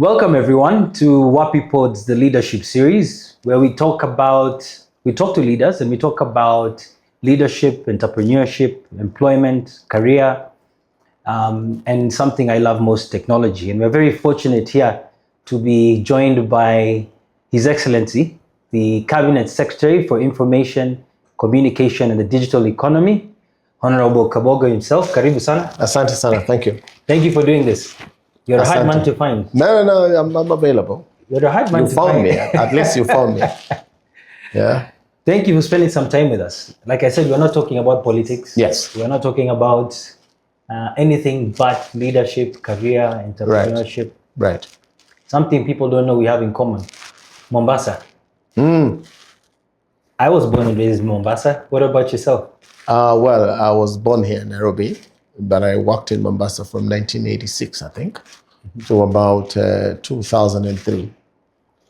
Welcome everyone to Wapipods, the leadership series, where we talk to leaders and we talk about leadership, entrepreneurship, employment, career, and something I love most, technology. And we're very fortunate here to be joined by His Excellency, the Cabinet Secretary for Information, Communication and the Digital Economy, Honorable Kabogo himself. Karibu sana. Asante sana, thank you. Thank you for doing this. You're a hard man to find. No, I'm available. You're a hard man to find. You found me, at least you found me. Yeah. Thank you for spending some time with us. Like I said, we're not talking about politics. Yes. We're not talking about anything but leadership, career, entrepreneurship. Right. Something people don't know we have in common. Mombasa. I was born and raised in Mombasa. What about yourself? Well, I was born here in Nairobi, but I worked in Mombasa from 1986, I think, to about 2003.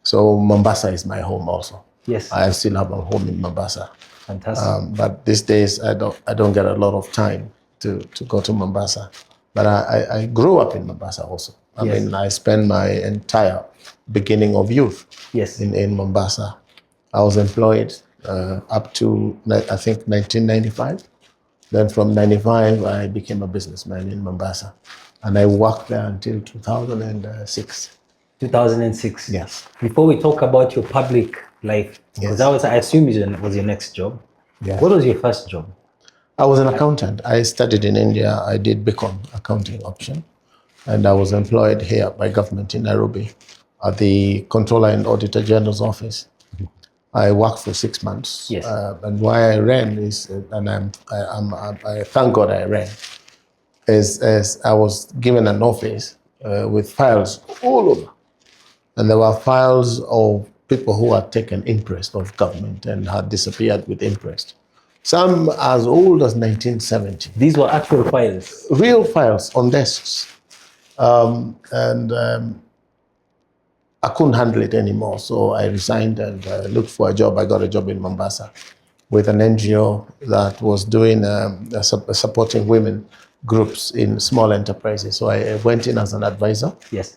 So Mombasa is my home also. Yes. I still have a home in Mombasa. Fantastic. But these days, I don't get a lot of time to go to Mombasa. But I grew up in Mombasa also. I mean, I spent my entire beginning of youth in Mombasa. I was employed up to, I think, 1995. Then from 95, I became a businessman in Mombasa. And I worked there until 2006. 2006. Yes. Before we talk about your public life, because I assume it was your next job. Yes. What was your first job? I was an accountant. I studied in India. I did BCom, accounting option. And I was employed here by government in Nairobi at the Controller and Auditor General's office. I worked for 6 months. Yes. And why I ran is, and I thank God I ran, is I was given an office with files all over. And there were files of people who had taken interest of government and had disappeared with interest. Some as old as 1970. These were actual files? Real files on desks. I couldn't handle it anymore, so I resigned and looked for a job. I got a job in Mombasa with an NGO that was doing supporting women groups in small enterprises. So I went in as an advisor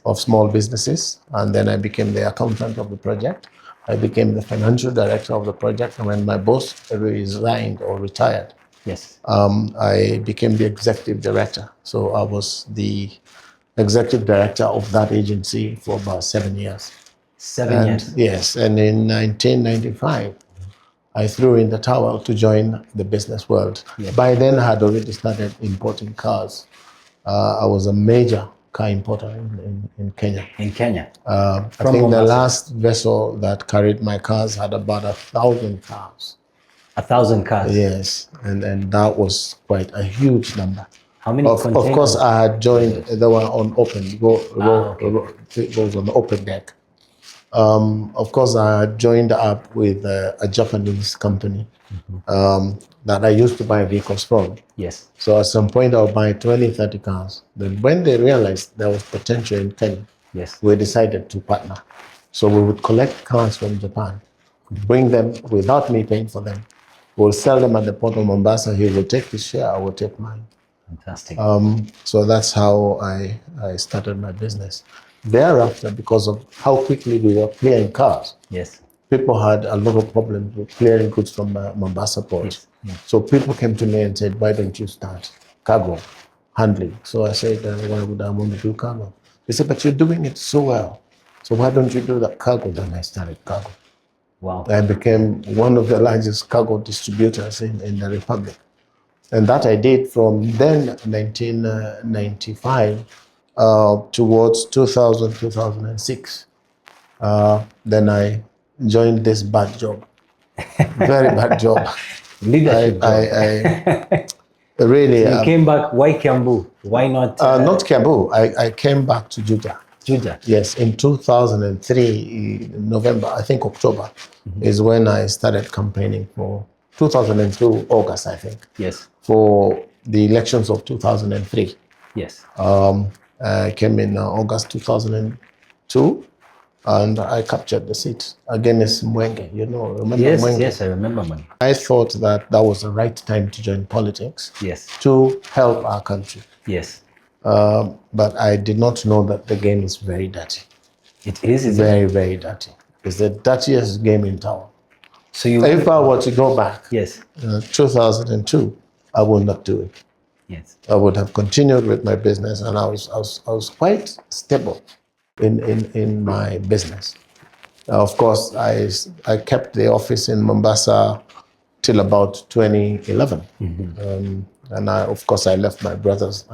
of small businesses, and then I became the accountant of the project. I became the financial director of the project, and when my boss resigned or retired, I became the executive director. So I was the executive director of that agency for about 7 years. 7 years? Yes, and in 1995, I threw in the towel to join the business world. By then, I had already started importing cars. I was a major car importer in Kenya. In Kenya? I think the last vessel that carried my cars had about 1,000 cars. 1,000 cars? Yes, and that was quite a huge number. How many containers? Of course, I had joined, they were on open, it goes on the open deck. Of course, I had joined up with a Japanese company that I used to buy vehicles from. Yes. So at some point, I'll buy 20, 30 cars. Then when they realized there was potential in Kenya, we decided to partner. So we would collect cars from Japan, bring them without me paying for them. We'll sell them at the port of Mombasa. He will take his share, I will take mine. Fantastic. So that's how I started my business. Thereafter, because of how quickly we were clearing cars, people had a lot of problems with clearing goods from Mombasa port. So people came to me and said, why don't you start cargo handling? So I said, why would I want to do cargo? They said, but you're doing it so well. So why don't you do that cargo? Then I started cargo. Wow. I became one of the largest cargo distributors in the Republic. And that I did from then, 1995, towards 2000, 2006. Then I joined this bad job, very bad job. Leadership I really... So you came back, why Kiambu? Why not... not Kiambu, I came back to Juja. Juja? Yes, in 2003, November, I think October, is when I started campaigning for 2002, August, I think. Yes. For the elections of 2003. Yes. I came in August 2002, and I captured the seat against Mwenge. You know, remember Mwenge? Yes, I remember Mwenge. I thought that was the right time to join politics. Yes. To help our country. Yes. But I did not know that the game is very dirty. It is, isn't it? Very, very dirty. It's the dirtiest game in town. So you, If I were to go back, yes, 2002, I would not do it. yes, I would have continued with my business, and I was quite stable in my business. Of course, I kept the office in Mombasa till about 2011, and of course I left my brothers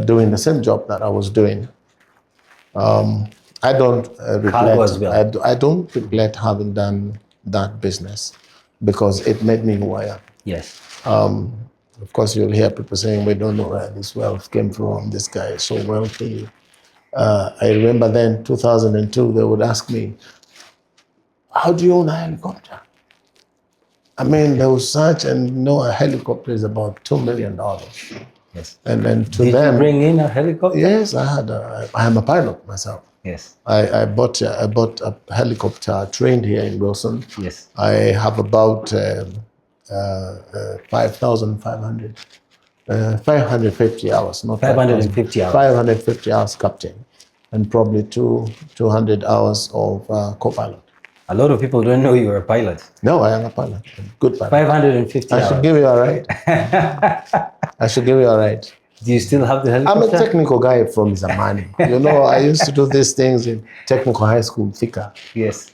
doing the same job that I was doing. I don't Cargo as regret. well. I don't regret having done that business because it made me who I am. Yes. Of course, you'll hear people saying, we don't know where this wealth came from. This guy is so wealthy. I remember then, 2002, they would ask me, how do you own a helicopter? I mean, there was such, and a helicopter is about $2 million. Yes. And then to Did them, you bring in a helicopter? yes, I am a pilot myself. Yes. I bought a helicopter, trained here in Wilson. Yes. I have about 5,500, 550 hours, not 550 hours. 550 hours captain, and probably 200 hours of co-pilot. A lot of people don't know you're a pilot. No, I am a pilot, a good pilot. 550 I hours. should give you a ride. I should give you a ride. Do you still have the I'm helicopter? a technical guy from Zamani. I used to do these things in technical high school, Thika. Yes.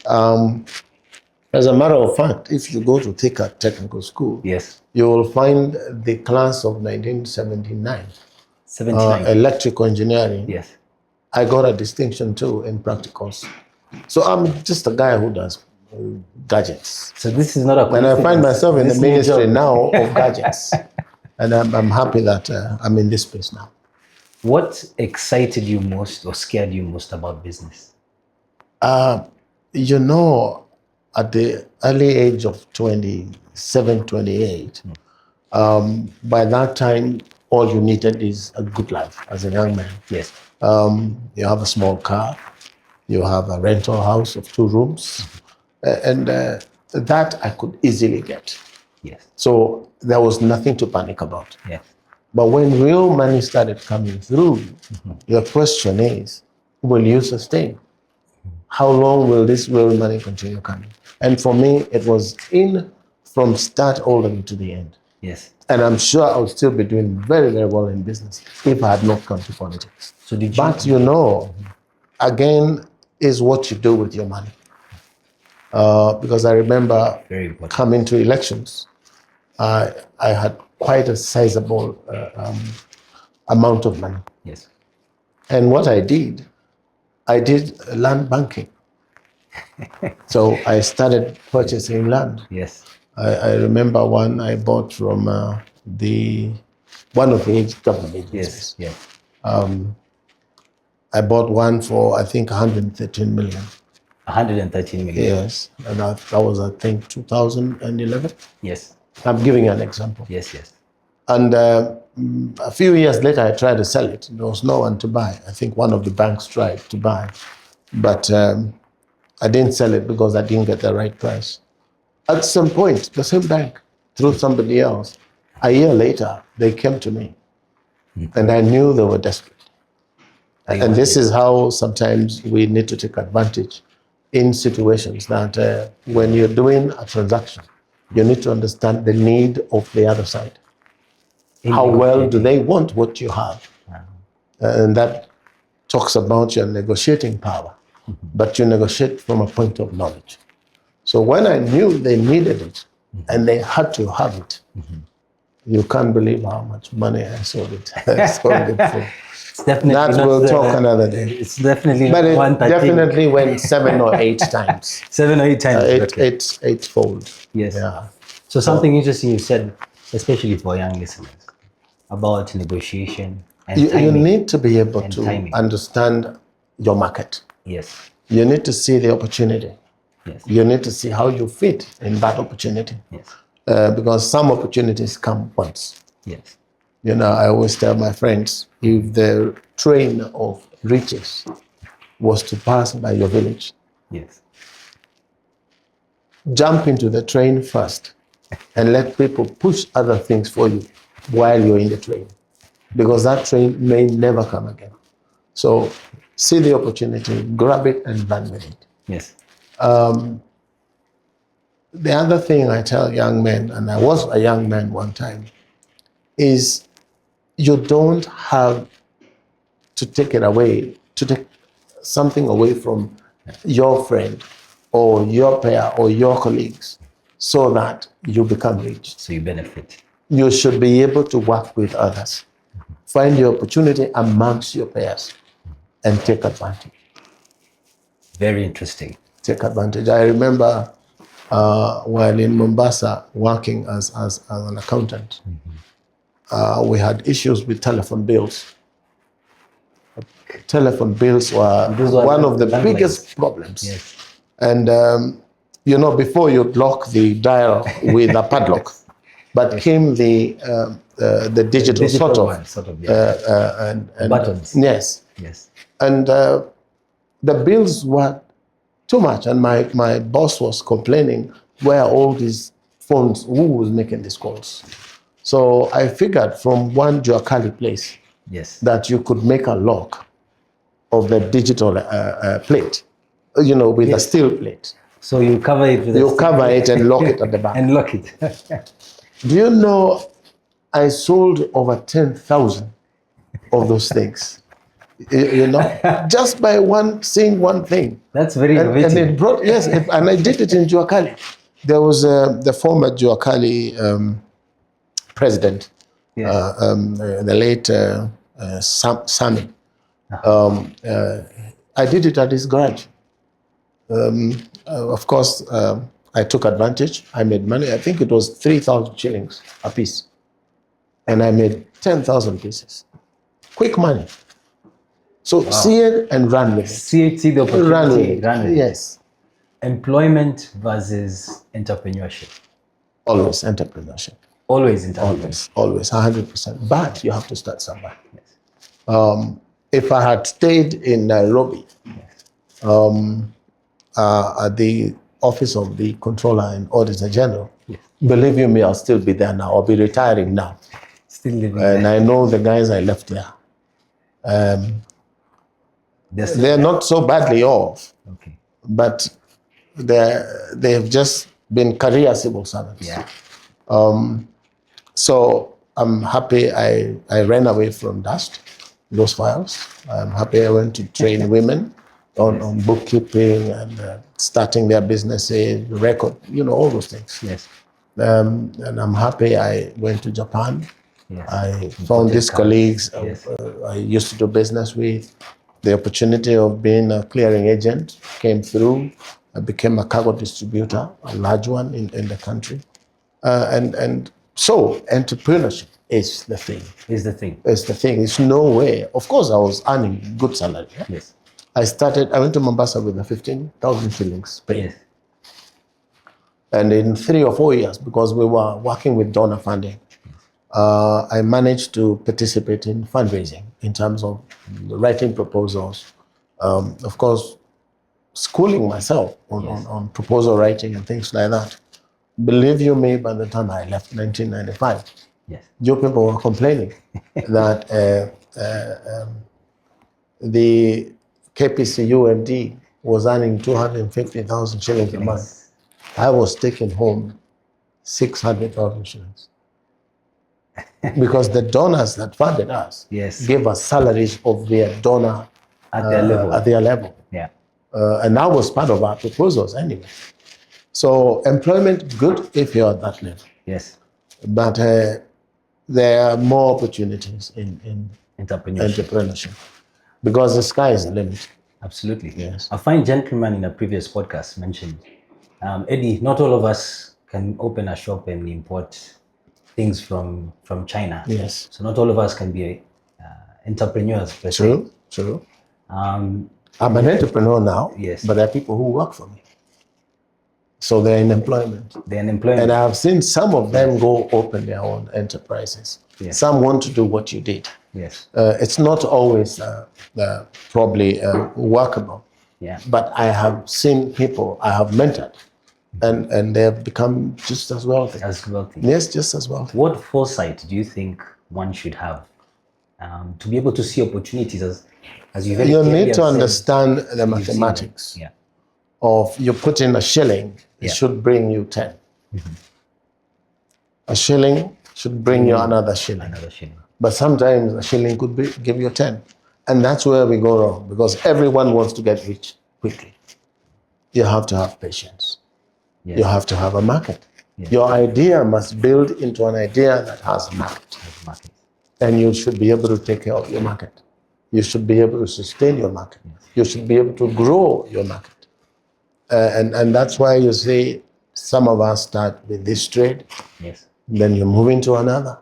As a matter of fact, if you go to Thika Technical School, Yes. you will find the class of 1979, 79. electrical engineering. Yes. I got a distinction too in practicals. So I'm just a guy who does gadgets. So this is not a And I find myself in the This new ministry job. now of gadgets. And I'm happy that I'm in this space now. What excited you most or scared you most about business? At the early age of 27, 28, by that time, all you needed is a good life as a young man. Yes. You have a small car, you have a rental house of 2 rooms, and that I could easily get. Yes. So there was nothing to panic about. Yes. But when real money started coming through, the question is, will you sustain? How long will this real money continue coming? And for me, it was from start all the way to the end. Yes. And I'm sure I would still be doing very, very well in business if I had not come to politics. So did you? But again, is what you do with your money. Because I remember Very important. coming to elections, I had quite a sizable amount of money. Yes. And what I did land banking. So I started purchasing land. Yes. I remember one I bought from one of the government agencies. Yes. Yes. I bought one for, I think, 113 million. 113 million. Yes. And that was, I think, 2011. Yes. I'm giving you an example. Yes. Yes. And a few years later, I tried to sell it. There was no one to buy. I think one of the banks tried to buy. But I didn't sell it because I didn't get the right price. At some point, the same bank, through somebody else, a year later, they came to me. And I knew they were desperate. And this is how sometimes we need to take advantage in situations that when you're doing a transaction, you need to understand the need of the other side. How well do they want what you have? And that talks about your negotiating power, but you negotiate from a point of knowledge. So when I knew they needed it and they had to have it, you can't believe how much money I sold it. I sold it for. It's definitely That not we'll talk another day. It's definitely But not it 113. definitely went 7 or 8 times. 7 or 8 times. Okay. Eightfold. Yes. Yeah. So something interesting you said, especially for young listeners, about negotiation and You timing. need to be able And to timing. understand your market. Yes. You need to see the opportunity. Yes. You need to see how you fit in that opportunity. Yes. Because some opportunities come once. Yes. I always tell my friends, if the train of riches was to pass by your village, Yes. jump into the train first and let people push other things for you while you're in the train, because that train may never come again. So see the opportunity, grab it and run with it. Yes. The other thing I tell young men, and I was a young man one time, is you don't have to take it away, to take something away from your friend or your peer or your colleagues so that you become rich. So you benefit. You should be able to work with others. Find the opportunity amongst your peers and take advantage. Very interesting. Take advantage. I remember while in Mombasa working as an accountant, we had issues with telephone bills. Telephone bills were one of the biggest problems. Yes. And, before you'd lock the dial with a padlock, but came the digital sort of and buttons. Yes. Yes. And the bills were too much. And my boss was complaining, where all these phones, who was making these calls? So I figured from one Juakali place that you could make a lock of the digital plate, with a steel plate. So you cover it with and lock it at the back. And lock it. Do you know I sold over 10,000 of those things? Just by saying one thing. That's very innovative. And it brought, and I did it in Juakali. There was the former Juakali president, the late Sami. I did it at his garage. Of course, I took advantage. I made money. I think it was 3,000 shillings a piece. And I made 10,000 pieces. Quick money. So see it and run with it. See the opportunity. Run with it. Yes. Employment versus entrepreneurship. Always entrepreneurship. Always entrepreneurship. Always, 100%. But you have to start somewhere. Yes. If I had stayed in Nairobi, at the office of the Controller and Auditor General, believe you me, I'll still be there now. I'll be retiring now. Still living And there. I know the guys I left there. They're not so badly off, but they've just been career civil servants. Yeah. So I'm happy I ran away from those files. I'm happy I went to train women on bookkeeping and starting their businesses, record, all those things. Yes. And I'm happy I went to Japan. Yes. I found these colleagues I used to do business with. The opportunity of being a clearing agent came through. I became a cargo distributor, a large one in the country. And so entrepreneurship is the thing. Is the thing. It's the thing. It's no way. Of course, I was earning good salary. Yes. I went to Mombasa with a 15,000 shillings pay. Yes. And in 3 or 4 years, because we were working with donor funding, I managed to participate in fundraising in terms of writing proposals. Of course, schooling myself on proposal writing and things like that. Believe you me, by the time I left 1995, you people were complaining that the KPC UMD was earning 250,000 shillings a month. I was taking home 600,000 shillings. Because the donors that funded us gave us salaries of their donor at their level. Yeah. And that was part of our proposals anyway. So employment, good if you're at that level. Yes. But there are more opportunities in entrepreneurship. Because the sky is the limit. Absolutely. Yes. A fine gentleman in a previous podcast mentioned, Eddie, not all of us can open a shop and import things from China. Yes. So not all of us can be entrepreneurs per se. True. I'm an entrepreneur now, but there are people who work for me. So they're in employment. And I've seen some of them go open their own enterprises. Yes. Some want to do what you did. Yes. It's not always probably workable. Yeah. But I have seen people I have mentored, and they have become just as wealthy. Yes, just as wealthy. What foresight do you think one should have to be able to see opportunities? As you very You clearly need have to said, understand the you've seen mathematics it. Yeah. of you put in a shilling, it Yeah. should bring you 10. A shilling should bring you another shilling. Another shilling. But sometimes a shilling could give you 10. And that's where we go wrong, because everyone wants to get rich quickly. You have to have patience. Yes. You have to have a market. Yes. Your idea must build into an idea that has a market. Market. And you should be able to take care of your market. You should be able to sustain your market. Yes. You should be able to grow your market. And that's why you see some of us start with this trade. Yes. Then you move into another.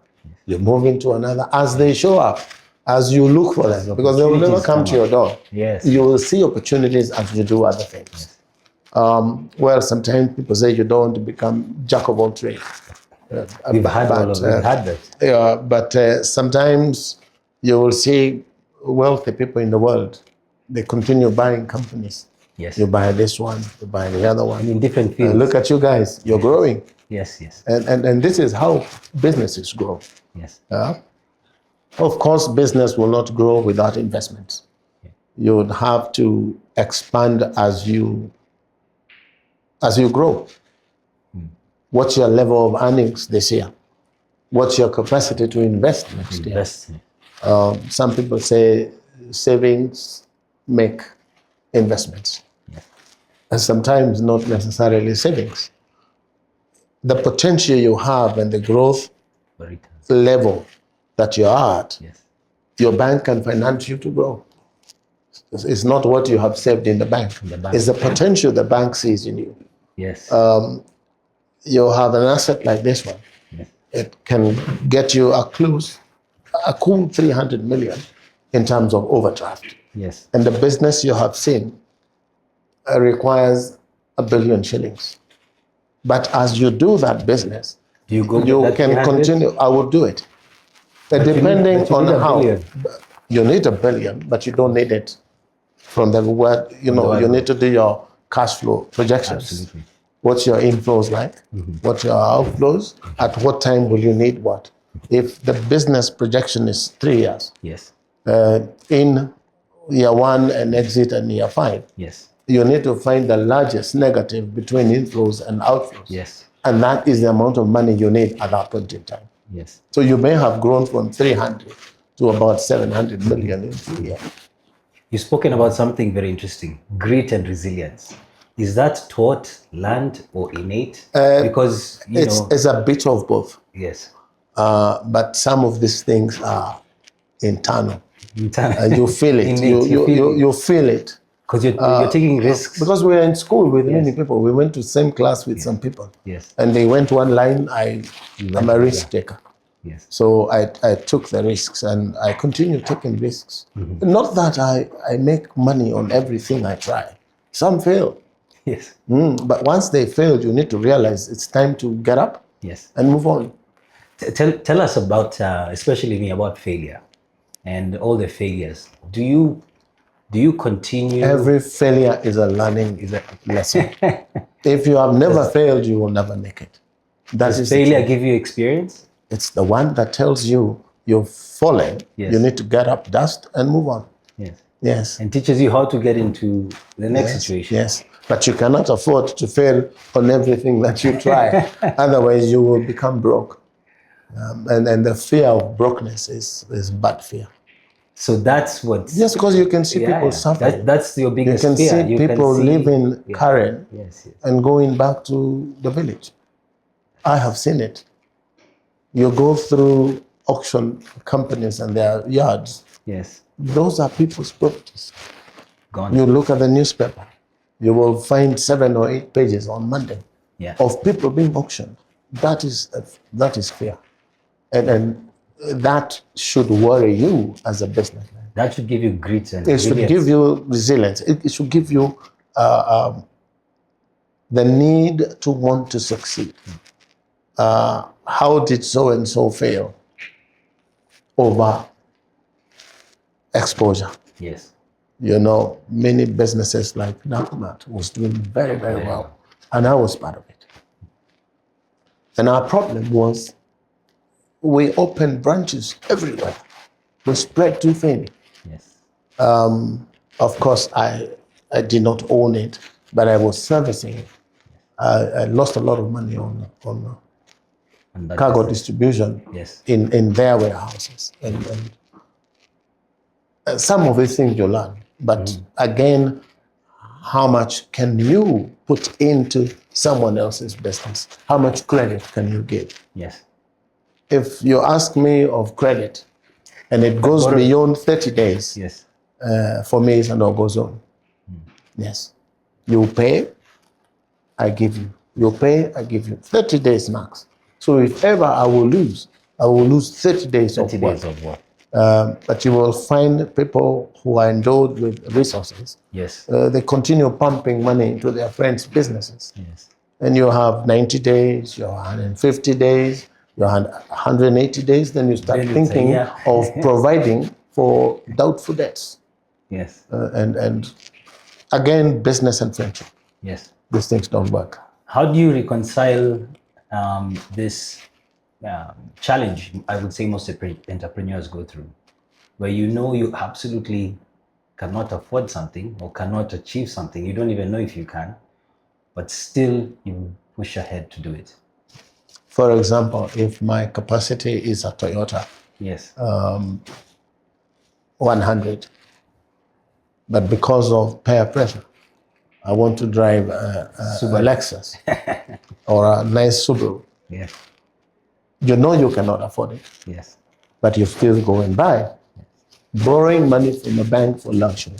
You move into another as they show up, as you look for them, because they will never come to your door. Yes. You will see opportunities as you do other things. Yes. Well, sometimes people say you don't want to become jack of all trades. We've had that. But sometimes you will see wealthy people in the world, they continue buying companies. Yes. You buy this one, you buy the other one. And in different fields. Look at you guys, you're growing. Yes, yes. And this is how businesses grow. Yes. Of course, business will not grow without investments. Yeah. You would have to expand as you grow. What's your level of earnings this year? What's your capacity to invest next year? Some people say savings make investments. Yeah. And sometimes not necessarily savings. The potential you have and the growth level that you're at, yes, your bank can finance you to grow. It's not what you have saved in the bank. It's the potential the bank sees in you. Yes. You have an asset like this one. Yes. It can get you a cool 300 million in terms of overdraft. Yes. And the business you have seen requires 1 billion shillings. But as you do that business, you can continue. I will do it. Depending on how. You need 1 billion, but you don't need it from the word, you need to do your cash flow projections. Absolutely. What's your inflows like? What's your outflows? At what time will you need what? If the business projection is 3 years, yes, in year 1 and exit in year 5, yes, you need to find the largest negative between inflows and outflows. Yes. And that is the amount of money you need at that point in time. Yes. So you may have grown from 300 to about 700 million in 3 years. You've spoken about something very interesting, grit and resilience. Is that taught, learned, or innate? Because, it's a bit of both. Yes. But some of these things are internal. And you feel it. You feel it. Because you're taking risks. Because we are in school with many people. We went to the same class with some people. Yes. And they went one line, I'm a risk taker. Yes. So I took the risks and I continue taking risks. Not that I make money on everything I try. Some fail. Yes. But once they failed, you need to realize it's time to get up. Yes. And move on. Tell us about, especially me, about failure and all the failures. Do you continue? Every failure is a learning lesson. If you have never failed, you will never make it. Does failure give you experience? It's the one that tells you you've fallen. Yes. You need to get up, dust, and move on. Yes. Yes. And teaches you how to get into the next situation. Yes. But you cannot afford to fail on everything that you try. Otherwise, you will become broke. And the fear of brokenness is bad fear. So that's what. Yes, because you can see people suffering. That's your biggest fear. You can see people leaving Karen yes. and going back to the village. I have seen it. You go through auction companies and their yards. Yes. Those are people's properties. Gone. You look at the newspaper, you will find 7 or 8 pages on Monday of people being auctioned. That is fear. And that should worry you as a businessman. That should give you grit and resilience. It should give you resilience. It should give you the need to want to succeed. How did so-and-so fail? Over exposure. Yes. Many businesses like Nakumat was doing very, very well. And I was part of it. And our problem was we opened branches everywhere. We spread too thin. Yes. Of course, I did not own it, but I was servicing it. I lost a lot of money on And that cargo business. distribution Yes. in their warehouses. And some of these things you learn. But again, how much can you put into someone else's business? How much credit can you give? Yes. If you ask me of credit and it goes beyond 30 days, Yes. for me it's a no-go zone. Yes. You pay, I give you. You pay, I give you. 30 days max. So if ever I will lose 30 days 30 of work. days of work. But you will find people who are endowed with resources. Yes. They continue pumping money into their friends' businesses. Yes. And you have 90 days, you have 150 days, you have 180 days, then you start Then it's a thinking year. of providing for doubtful debts. Yes. And again, business and friendship. Yes. These things don't work. How do you reconcile this challenge, I would say most entrepreneurs go through, where you know you absolutely cannot afford something or cannot achieve something, you don't even know if you can, but still you push ahead to do it? For example, if my capacity is a Toyota Yes. 100, but because of peer pressure, I want to drive a Lexus or a nice Subaru. Yes. You know you cannot afford it, Yes. but you still go and buy. Borrowing money from a bank for luxury,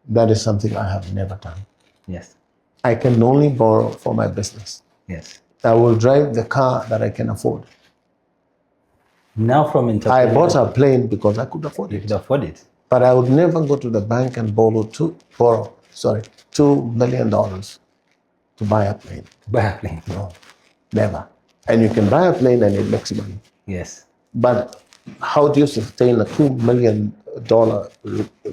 that is something I have never done. Yes. I can only borrow for my business. Yes. I will drive the car that I can afford. Now from I bought a plane because I could afford you it. could afford it. But I would never go to the bank and borrow $2 million to buy a plane. Buy a plane. No, never. And you can buy a plane and it makes money. Yes. But how do you sustain a $2 million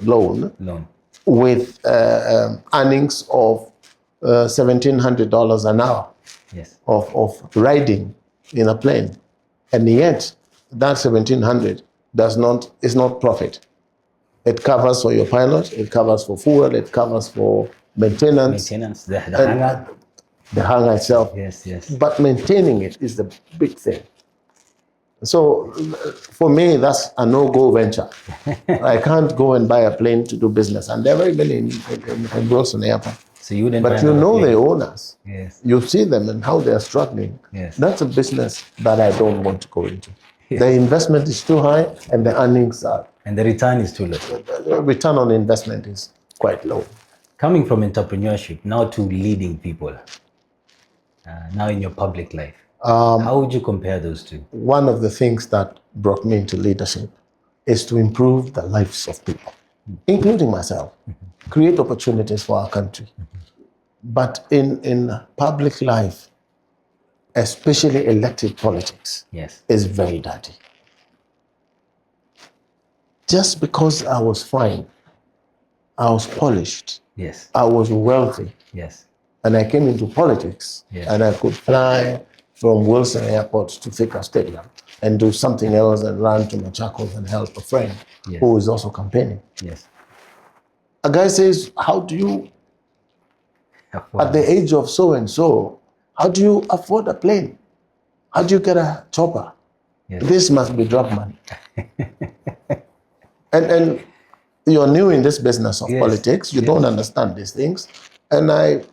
loan with earnings of $1,700 an hour? Yes. Of riding in a plane, and yet that 1,700 is not profit. It covers for your pilot, it covers for fuel, it covers for maintenance. The hangar. The hangar itself. Yes, yes. But maintaining it is the big thing. So for me, that's a no-go venture. I can't go and buy a plane to do business, and there are very many in Wilson Airport. So you wouldn't. But you know the owners. Yes. You see them and how they are struggling. Yes. That's a business that I don't want to go into. Yes. The investment is too high and the earnings are. And the return is too low. The return on investment is quite low. Coming from entrepreneurship now to leading people, now in your public life, how would you compare those two? One of the things that brought me into leadership is to improve the lives of people, including myself, create opportunities for our country. But in public life, especially elected politics, yes, is very dirty. Just because I was fine, I was polished, yes, I was wealthy, yes, and I came into politics, yes, and I could fly from Wilson Airport to Thika Stadium and do something else and run to Machakos and help a friend yes, who is also campaigning. Yes. A guy says, how do you, at the age of so-and-so, how do you afford a plane? How do you get a chopper? Yes. This must be drug money. and you're new in this business of yes, politics. You yes, don't understand these things. And I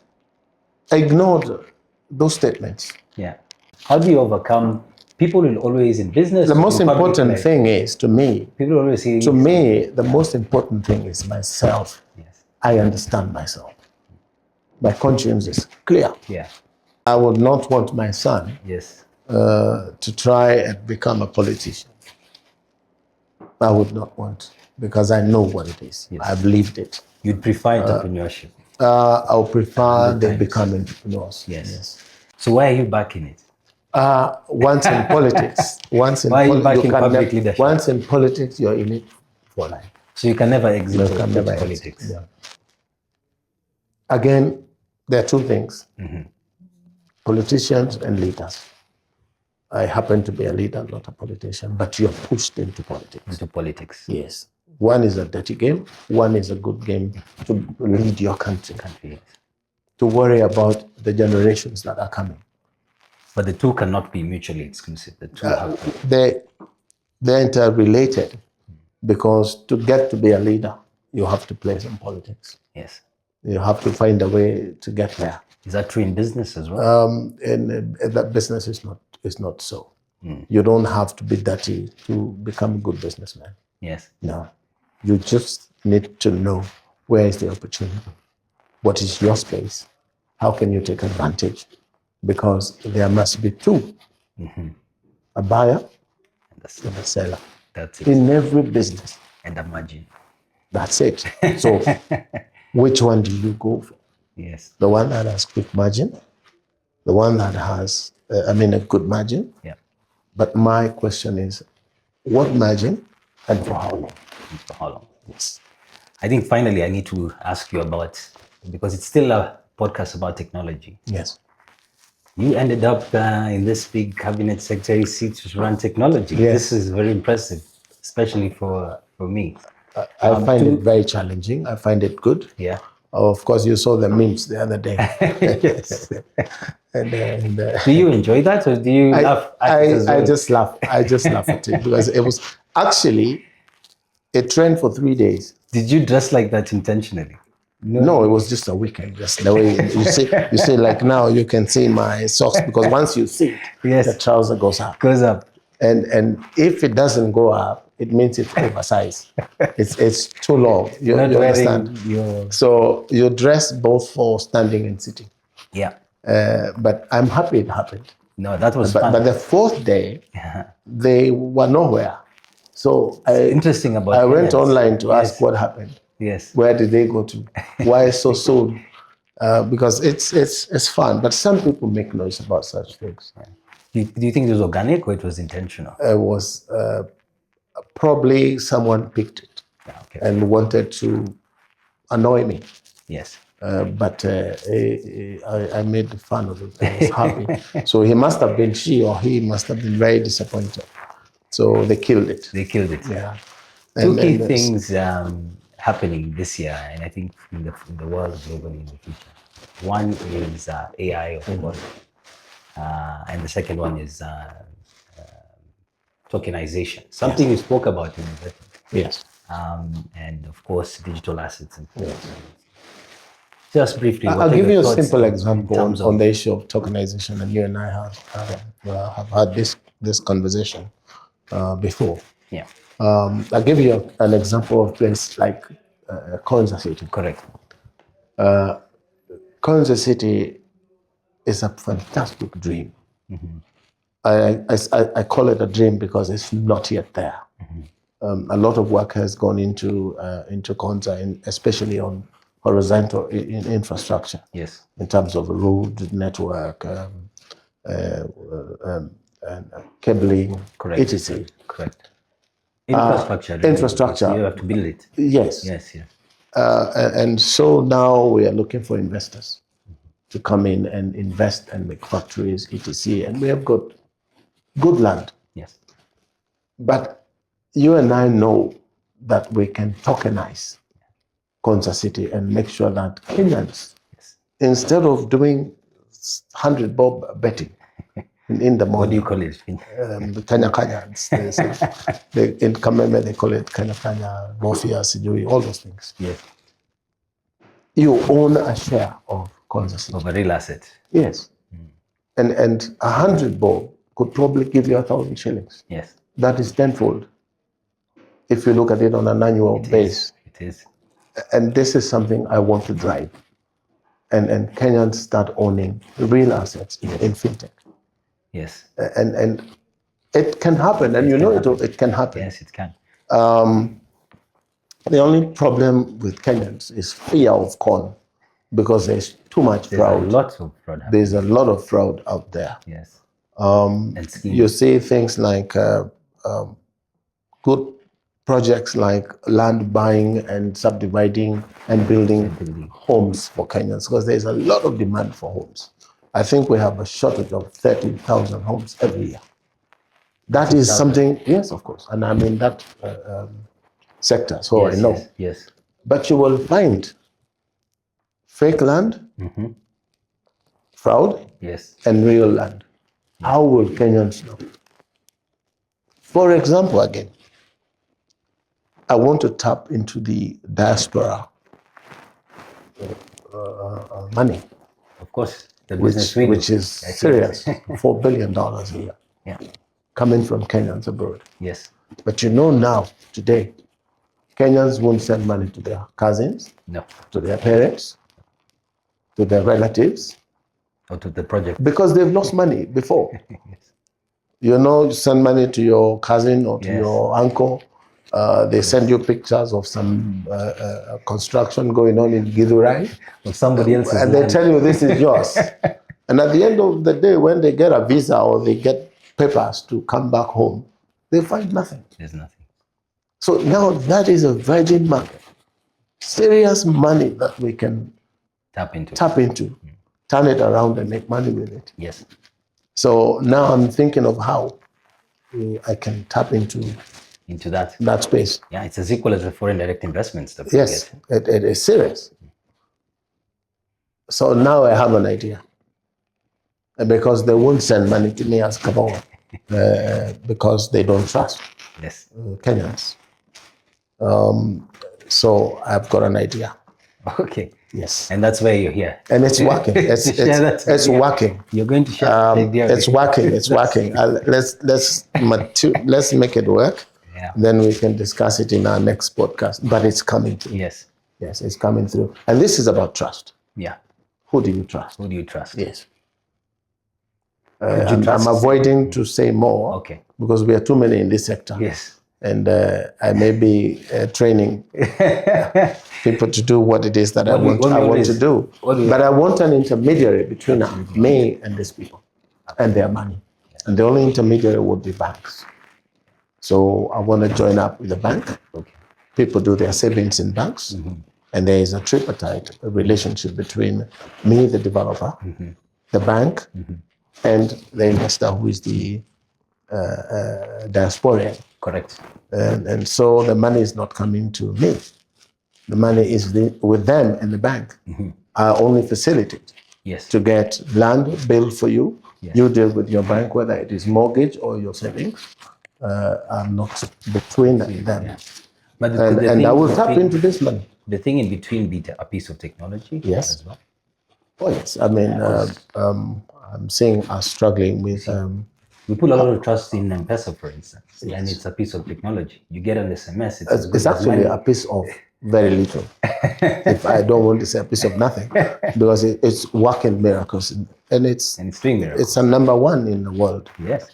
ignored those statements. Yeah. How do you overcome? People will always in business. The most important thing is, to me, people always say, to me, the most important thing is myself. Yes. I understand myself. My conscience is clear. Yeah. I would not want my son yes, to try and become a politician. I would not want, because I know what it is. Yes. I've lived it. You'd prefer entrepreneurship. I would prefer they become entrepreneurs. Yes. Yes. So why are you back in it? Once in politics, once in why are you back in public leadership? Once in politics, you're in it for life. So you can never exit never politics. Yeah. Again, there are two things: politicians and leaders. I happen to be a leader, not a politician, but you're pushed into politics. Into politics. Yes. One is a dirty game. One is a good game to lead your country. Yes. To worry about the generations that are coming. But the two cannot be mutually exclusive. The two have to. They're interrelated, because to get to be a leader, you have to play some politics. Yes. You have to find a way to get there. Is that true in business as well? And that business is not so. You don't have to be dirty to become a good businessman. Yes. No. You just need to know where is the opportunity. What is your space? How can you take advantage? Because there must be two. A buyer and a seller. That's it. In every business. And a margin. That's it. So which one do you go for? Yes. The one that has quick margin, the one that has, a good margin. Yeah. But my question is, what margin and for how long? And for how long? Yes. I think finally I need to ask you about, because it's still a podcast about technology. Yes. You ended up in this big cabinet secretary seat to run technology. Yes. This is very impressive, especially for me. I find it very challenging. I find it good. Yeah. Of course, you saw the memes the other day. Yes. and do you enjoy that, or do you laugh at it as well? I just laugh. I just laugh at it, because it was actually a trend for 3 days. Did you dress like that intentionally? No, it was just a weekend. Just the way you see, like now you can see my socks, because once you see it, Yes. the trouser goes up. Goes up. And if it doesn't go up, it means it's oversized. It's too long. You understand? So you dress both for standing and sitting. Yeah. But I'm happy it happened. No, that was fun. But the fourth day, they were nowhere. So interesting about I went Kenyans. online to ask what happened. Yes. Where did they go to? Why so soon? Because it's fun, but some people make noise about such things. Do you think it was organic or it was intentional? It was probably someone picked it and wanted to annoy me. Yes. But I made fun of it. I was happy. So he must have been, she or he must have been very disappointed. So they killed it. They killed it. Yeah. Two key things happening this year, and I think in the world globally in the future. One is AI, of course, and the second one is tokenization. Something you spoke about in the Yes. And of course, digital assets. And just briefly, I'll give you a simple example on the issue of tokenization, and you and I have had this conversation before. Yeah. I'll give you an example of a place like Kansas City. Correct. Kansas City is a fantastic dream. I call it a dream because it's not yet there. A lot of work has gone into Kansas, especially on horizontal infrastructure. Yes. In terms of road network, and cabling, correct. etc. Correct. Infrastructure. Infrastructure. You have to build it. Yes. Yes. Yes. And so now we are looking for investors to come in and invest and make factories, etc. And we have got good land. Yes. But you and I know that we can tokenize Kansas City and make sure that Kenyans, instead of doing 100 bob betting in the morning. What do you call it? The Kanya Kanyans. In Kameme, they call it Kanya Kanya, Bofia, Sijui, all those things. Yes. You own a share of Kansas City. Of a real asset. Yes. And 100 bob could probably give you 1,000 shillings. Yes. That is tenfold if you look at it on an annual base. It is. And this is something I want to drive. And Kenyans start owning real assets in fintech. Yes. And it can happen, and it can happen. Yes, it can. The only problem with Kenyans is fear of con, because there's too much fraud. There's a lot of fraud. There's a lot of fraud out there. Yes. And you see things like good projects like land buying and subdividing and building homes for Kenyans, because there's a lot of demand for homes. I think we have a shortage of 30,000 homes every year. That is something, yes, of course. And I mean that sector, so yes, I know. Yes, yes. But you will find fake land, fraud, Yes. and real land. How will Kenyans know? For example, again, I want to tap into the diaspora money, Of course, the business which is serious, $4 billion a year, Yeah. coming from Kenyans abroad. Yes. But you know now, today, Kenyans won't send money to their cousins, No. to their parents, to their relatives, Or to the project. because they've lost money before. Yes. You know, you send money to your cousin or to Yes. your uncle. They send you pictures of some construction going on in Githurai. Or somebody else's And they land. tell you this is yours. And at the end of the day, when they get a visa or they get papers to come back home, they find nothing. There's nothing. So now that is a virgin market. Serious money that we can Tap into. turn it around and make money with it. Yes. So now I'm thinking of how I can tap into that space. Yeah, it's as equal as the foreign direct investments that we Yes, get. it is serious. So now I have an idea. Because they won't send money to me as Kabogo, because they don't trust Kenyans. So I've got an idea. Okay. Yes. And that's where you're here. And it's working. It's working. You're going to share the idea. It's working. It's working. Let's make it work. Yeah. Then we can discuss it in our next podcast. But it's coming through. Yes. Yes, it's coming through. And this is about trust. Yeah. Who do you trust? Who do you trust? Yes. I'm avoiding to say more. Okay. Because we are too many in this sector. Yes. And I may be training people to do what it is that I want to do. But I want an intermediary between me and these people and their money. And the only intermediary would be banks. So I want to join up with a bank. Okay. People do their savings in banks. And there is a tripartite relationship between me, the developer, the bank, and the investor, who is the diasporian. Correct. And so the money is not coming to me. The money is with them and the bank. I only facilitate to get land built for you. Yes. You deal with your bank, whether it is mortgage or your savings. I'm not between them. Yeah. But and I will tap into this money. The thing in between be a piece of technology. Yes. As well. Oh yes. I mean, I'm seeing us struggling with. We put a lot of trust in M-Pesa, for instance, and it's a piece of technology. You get an SMS. It's actually a piece of very little. If I don't want to say a piece of nothing, because it's working miracles, and it's doing miracles. It's a number one in the world. Yes.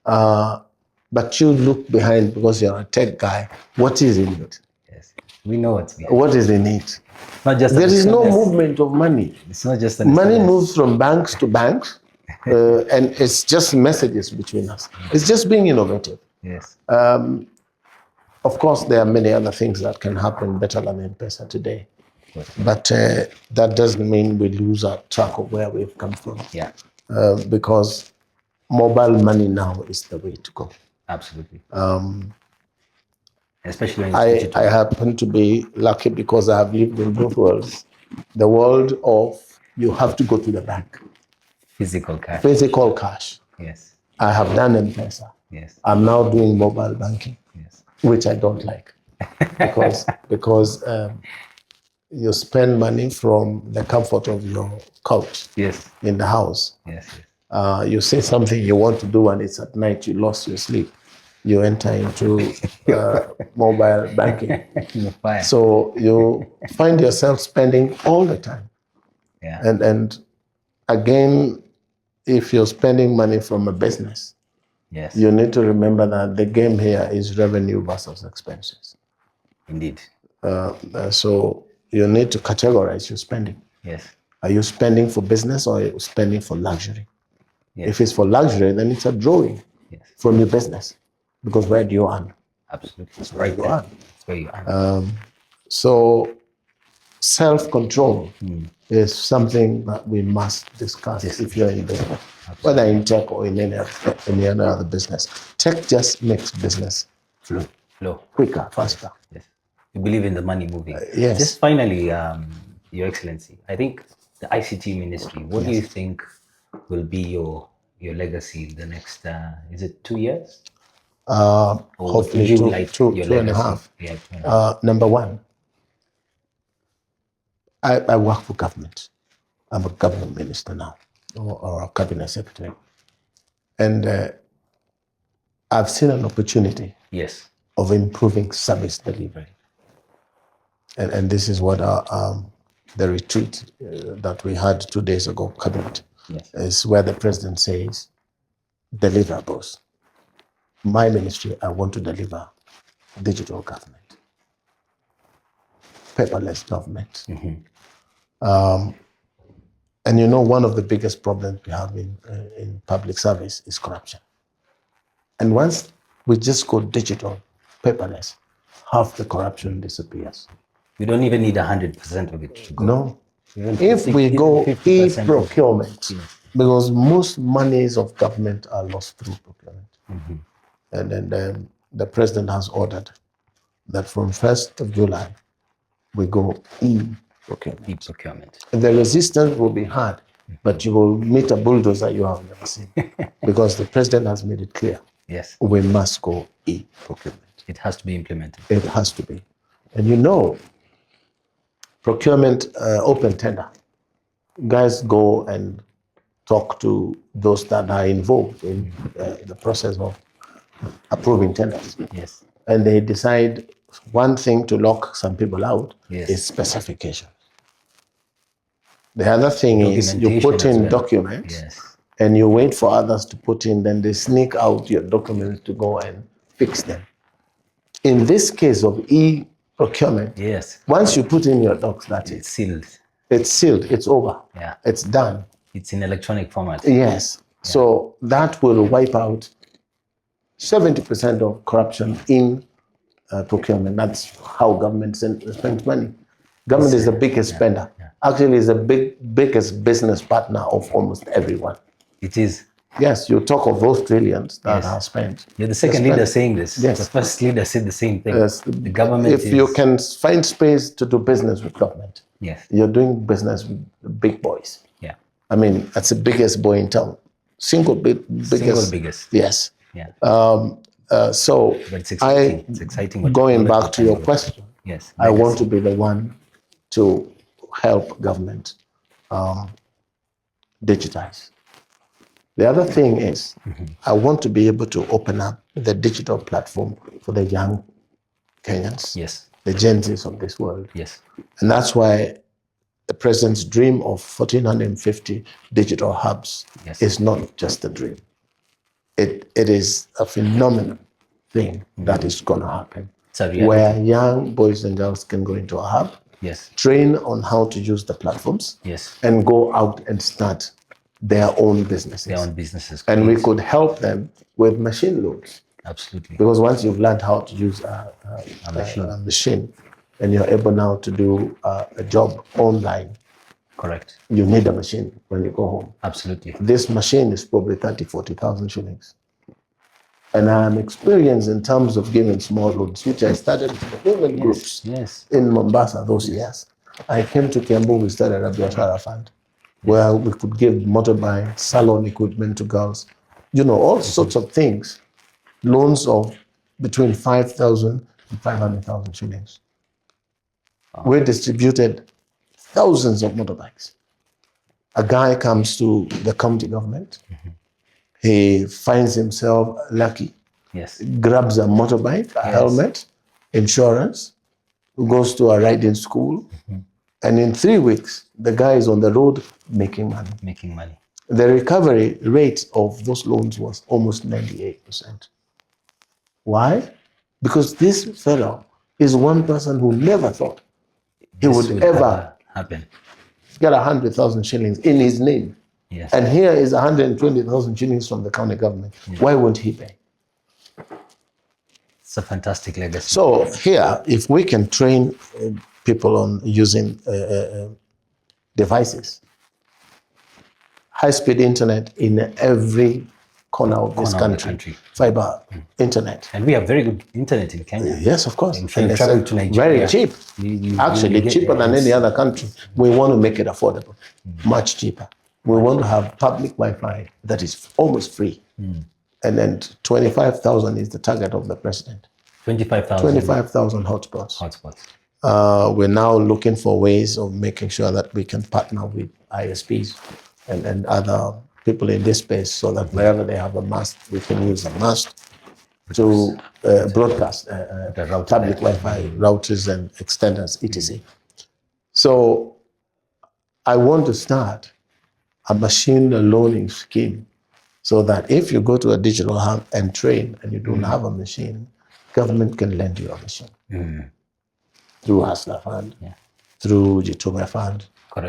But you look behind, because you're a tech guy. What is in it? Yes, we know what's behind. What is in it? Not just there is no movement of money. It's not just money moves from banks to banks. And it's just messages between us. It's just being innovative. Yes. Of course, there are many other things that can happen better than M-Pesa today. But that doesn't mean we lose our track of where we've come from. Yeah. Because mobile money now is the way to go. Absolutely. Especially when I happen to be lucky because I have lived in both worlds. The world of you have to go to the bank. Physical cash. Physical cash. Yes. I have done M-Pesa. Yes. I'm now doing mobile banking. Yes. Which I don't like, because you spend money from the comfort of your couch. Yes. In the house. Yes. You say something you want to do and it's at night, you lost your sleep. You enter into mobile banking. So you find yourself spending all the time. Yeah. And again, if you're spending money from a business, yes, you need to remember that the game here is revenue versus expenses. Indeed. So you need to categorize your spending. Yes. Are you spending for business or are you spending for luxury? Yes. If it's for luxury, then it's a drawing from your business. Because where do you earn? Absolutely. That's where you earn. That's where you earn. So self-control is something that we must discuss if you're in business, whether in tech or in any other business. Tech just makes business flow. Flow. quicker, faster. Yes. You believe in the money moving. Yes. Just finally, Your Excellency, I think the ICT ministry, what do you think will be your legacy in the next, is it 2 years? Or what would Hopefully you like two your and a legacy? half. Yeah, 2.5. Number one, I work for government. I'm a government minister now, or a cabinet secretary. And I've seen an opportunity Yes. of improving service delivery. And this is what the retreat that we had 2 days ago, cabinet, is where the president says, deliverables. My ministry, I want to deliver digital government, paperless government. And you know, one of the biggest problems we have in public service is corruption. And once we just go digital, paperless, half the corruption disappears. We don't even need 100% of it to go. No. Even If we go 50% e-procurement, because most monies of government are lost through procurement. And then the president has ordered that from 1st of July, we go e-procurement. E-procurement. The resistance will be hard, but you will meet a bulldozer you have never seen. Because the president has made it clear. Yes. We must go e-procurement. It has to be implemented. It has to be. And you know, procurement, open tender. Guys go and talk to those that are involved in the process of approving tenders. Yes. And they decide one thing to lock some people out is specification. The other thing is you put in documents and you wait for others to put in, then they sneak out your documents to go and fix them. In this case of e-procurement, once you put in your docs, that's it. It's sealed. It's sealed. It's over. Yeah. It's done. It's in electronic format. Yes. Yeah. So that will wipe out 70% of corruption in procurement. That's how government spends money. Government is the biggest spender. Yeah. Actually, is the biggest business partner of almost everyone. It is. Yes, you talk of those trillions that are spent. You're the second leader saying this. Yes. The first leader said the same thing. Yes. The government if you can find space to do business with government, you're doing business with the big boys. Yeah. I mean, that's the biggest boy in town. Single biggest. Yes. Yeah. So it's exciting. It's exciting. Going back to your question, yes, I want to be the one to help government digitize. The other thing is, I want to be able to open up the digital platform for the young Kenyans, the Gen Zs of this world. Yes. And that's why the president's dream of 1,450 digital hubs is not just a dream. It is a phenomenal thing that is going to happen, where young boys and girls can go into a hub, train on how to use the platforms, and go out and start their own businesses. And we could help them with machine loans. Absolutely. Because once you've learned how to use a machine, and you're able now to do a job online. Correct. You need a machine when you go home. Absolutely. This machine is probably 40,000 shillings. And I'm experienced in terms of giving small loans, which I started with women groups in Mombasa those years. I came to Kiambu, we started a Biashara Fund, where we could give motorbike, salon equipment to girls, all sorts of things. Loans of between 5,000 and 500,000 shillings. We distributed thousands of motorbikes. A guy comes to the county government. He finds himself lucky. Grabs a motorbike, a helmet, insurance, goes to a riding school. And in 3 weeks, the guy is on the road making money. The recovery rate of those loans was almost 98%. Why? Because this fellow is one person who never thought he would ever happen. Get 100,000 shillings in his name. And here is 120,000 shillings from the county government. Why won't he pay? It's a fantastic legacy. So here, if we can train people on using devices, high-speed internet in every corner of this country, fiber internet. And we have very good internet in Kenya. Yes, of course. And it's travel to Nigeria. very cheap. Actually, cheaper than any other country. We want to make it affordable, much cheaper. We want to have public Wi-Fi that is almost free. And then 25,000 is the target of the president. 25,000? 25,000 hotspots. Hotspots. We're now looking for ways of making sure that we can partner with ISPs and other people in this space so that wherever they have a mast, we can use a mast to broadcast public Wi-Fi routers and extenders, etc. So I want to start a machine learning scheme so that if you go to a digital hub and train and you don't have a machine, government can lend you a machine through Hustler Fund, through Jitume Fund,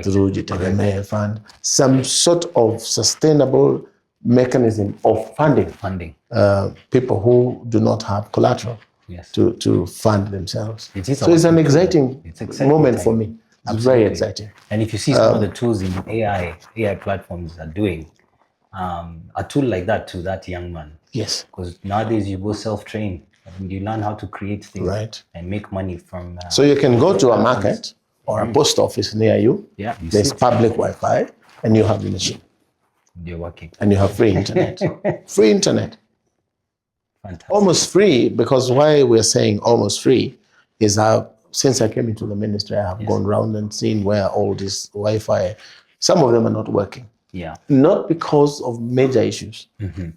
through Jitegemee Fund, some sort of sustainable mechanism of funding. People who do not have collateral to fund themselves. So it's an exciting moment for me. It's very exciting. And if you see some of the tools in AI platforms are doing, a tool like that to that young man. Yes. Because nowadays you go self-train and you learn how to create things and make money from... so you can go to a market or a post office near you. There's public Wi-Fi and you have the machine. You're working. And you have free internet. Free internet. Fantastic. Almost free, because why we're saying almost free is since I came into the ministry, I have gone around and seen where all this Wi-Fi, some of them are not working. Not because of major issues,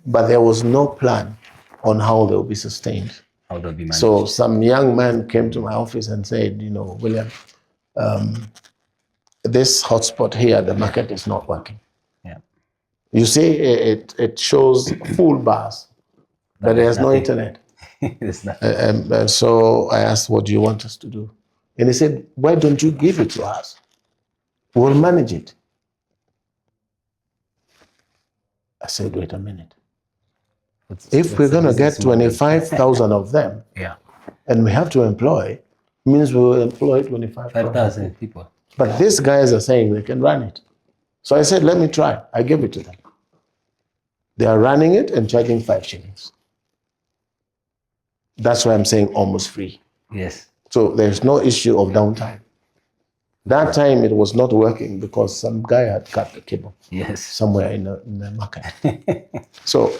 but there was no plan on how they'll be sustained. How they'll be managed. So some young man came to my office and said, William, this hotspot here, the market is not working. You see, it shows full bars, but there's no internet. And so I asked, what do you want us to do? And he said, why don't you give it to us? We'll manage it. I said, wait a minute. If we're going to get 25,000 of them, and we have to employ, means we will employ 25,000 people. But these guys are saying they can run it. So I said, let me try. I gave it to them. They are running it and charging 5 shillings. That's why I'm saying almost free. So there's no issue of downtime. That time it was not working because some guy had cut the cable somewhere in the market. So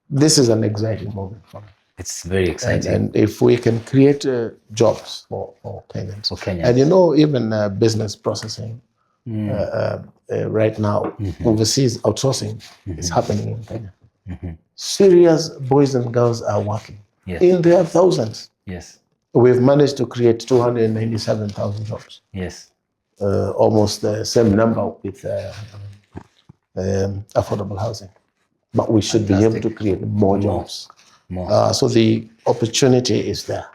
this is an exciting moment for me. It's very exciting. And if we can create jobs for Kenyans. And even business processing right now, overseas outsourcing is happening in Kenya. Serious boys and girls are working in their thousands. We've managed to create 297,000 jobs. Almost the same number with affordable housing. But we should be able to create more jobs. So the opportunity is there.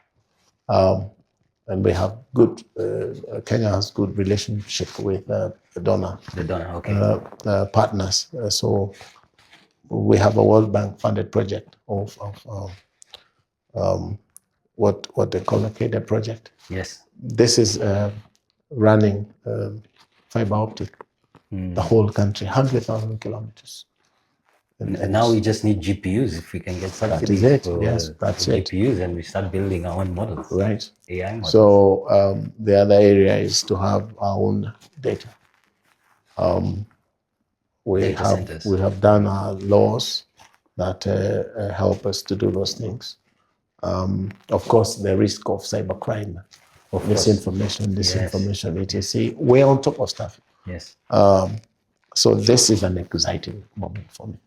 And we have good, Kenya has good relationship with the donor partners. So we have a World Bank funded project of what they call a CADA project. This is running fiber optic, the whole country, 100,000 kilometers. And now we just need GPUs if we can get subsidies. That is it. That's it. GPUs, and we start building our own models. AI models. So the other area is to have our own data. We have done our laws that help us to do those things. Of course, the risk of cybercrime, of misinformation, disinformation, etc. We're on top of stuff. So this is an exciting moment for me.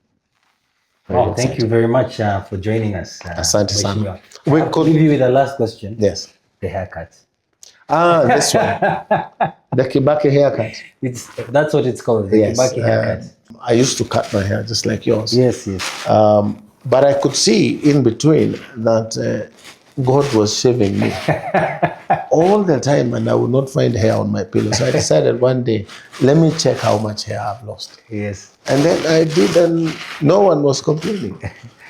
Thank you very much for joining us. Asante sana. We could leave you with the last question. Yes. The haircut. This one. The Kibaki haircut. That's what it's called, the Kibaki haircut. I used to cut my hair just like yours. But I could see in between that God was shaving me all the time, and I would not find hair on my pillow. So I decided one day, let me check how much hair I've lost. And then I did, and no one was complaining.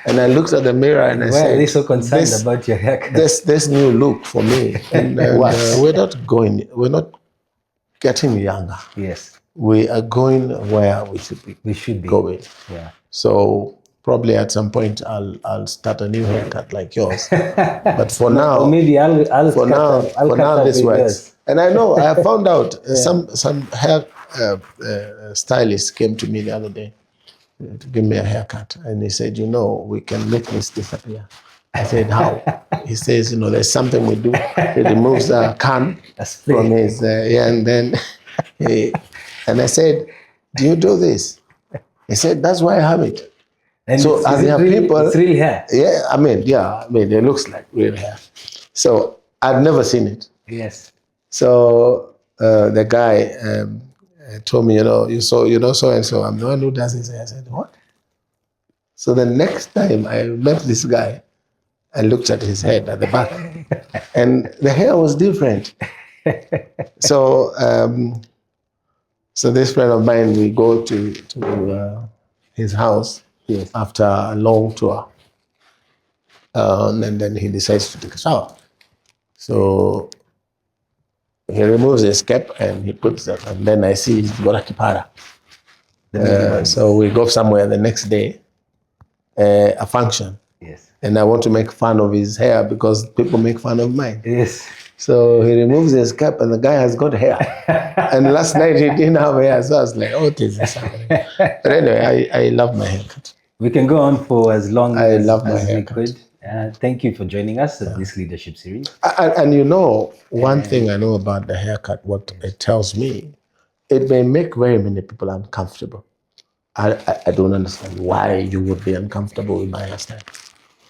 And I looked at the mirror and I said, why are they so concerned about your haircut? This new look for me. And we're not getting younger. We are going where we should be. Going. So Probably at some point I'll start a new haircut like yours. But for now, or maybe I'll for cut now, up, I'll for cut now up this with works. yours. And I know I found out some hair stylist came to me the other day to give me a haircut, and he said, you know, we can make this disappear. I said, how? He says, you know, there's something we do. He removes the can from his, and then, and I said, do you do this? He said, that's why I have it. And so as there are people, it's real hair. Yeah, I mean, it looks like real hair. So I've never seen it. Yes. So the guy told me, you know, so and so. I'm the one who does his hair. I said, what? So the next time I met this guy, I looked at his head at the back, and the hair was different. So, so this friend of mine, we go to his house after a long tour, and then he decides to take a shower. So he removes his cap and he puts that, and then I see he's got a kipara. So we go somewhere the next day, a function. Yes. And I want to make fun of his hair because people make fun of mine. Yes. So he removes his cap and the guy has got hair. And last night he didn't have hair. So I was like, oh, what is this happening? But anyway, I love my haircut. We can go on for as long as we could. Thank you for joining us at this leadership series. And you know, one thing I know about the haircut, what it tells me, it may make very many people uncomfortable. I don't understand why you would be uncomfortable with my hairstyle.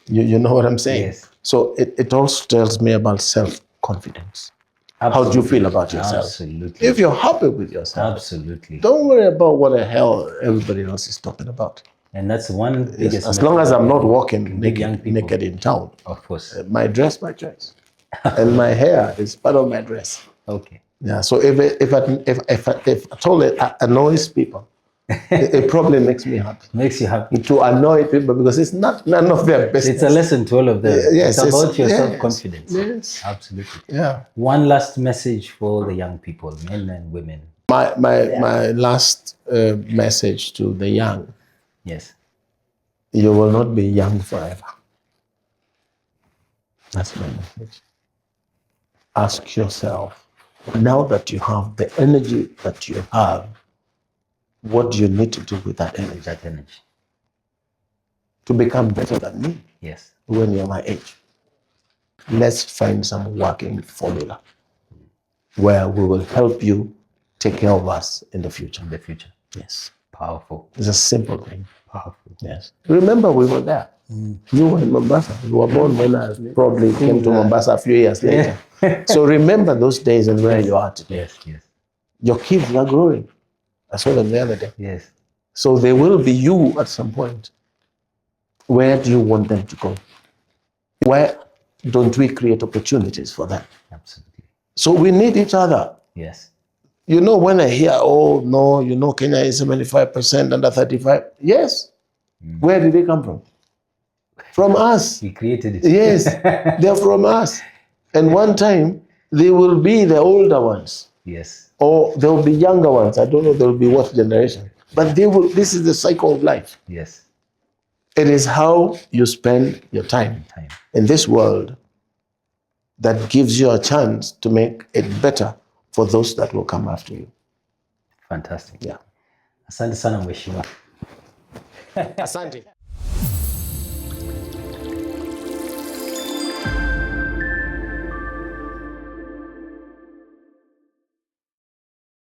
You know what I'm saying? Yes. So it also tells me about self-confidence. How do you feel about yourself? Absolutely. If you're happy with yourself, absolutely, don't worry about what the hell everybody else is talking about. And that's one biggest. As long as I'm not walking naked in town. Of course. My dress, my choice. And my hair is part of my dress. Okay. Yeah. So if at all it annoys people, it probably makes me happy. Makes you happy. To annoy people because it's none of their business. It's a lesson to all of them. Yes, it's about your self-confidence. Yes. Absolutely. Yeah. One last message for the young people, men and women. My last message to the young. Yes. You will not be young forever. That's my message. Ask yourself, now that you have the energy that you have, what do you need to do with that energy? To become better than me. Yes. When you're my age. Let's find some working formula where we will help you take care of us in the future. In the future. Yes. Powerful. It's a simple thing. Powerful. Yes. Remember, we were there. You were in Mombasa. You were born when I probably came to Mombasa a few years later. So remember those days and where you are today. Yes, yes. Your kids are growing. I saw them the other day. Yes. So they will be you at some point. Where do you want them to go? Where don't we create opportunities for them? Absolutely. So we need each other. Yes. You know, when I hear, oh, no, you know, Kenya is 75% under 35. Yes. Where did they come from? From us. We created it. Yes, they're from us. And one time, they will be the older ones. Yes. Or there will be younger ones. I don't know there will be what generation. But they will. This is the cycle of life. Yes. It is how you spend your time in this world that gives you a chance to make it better for those that will come after you. Fantastic. Yeah. Asante sana mheshimiwa. Asante.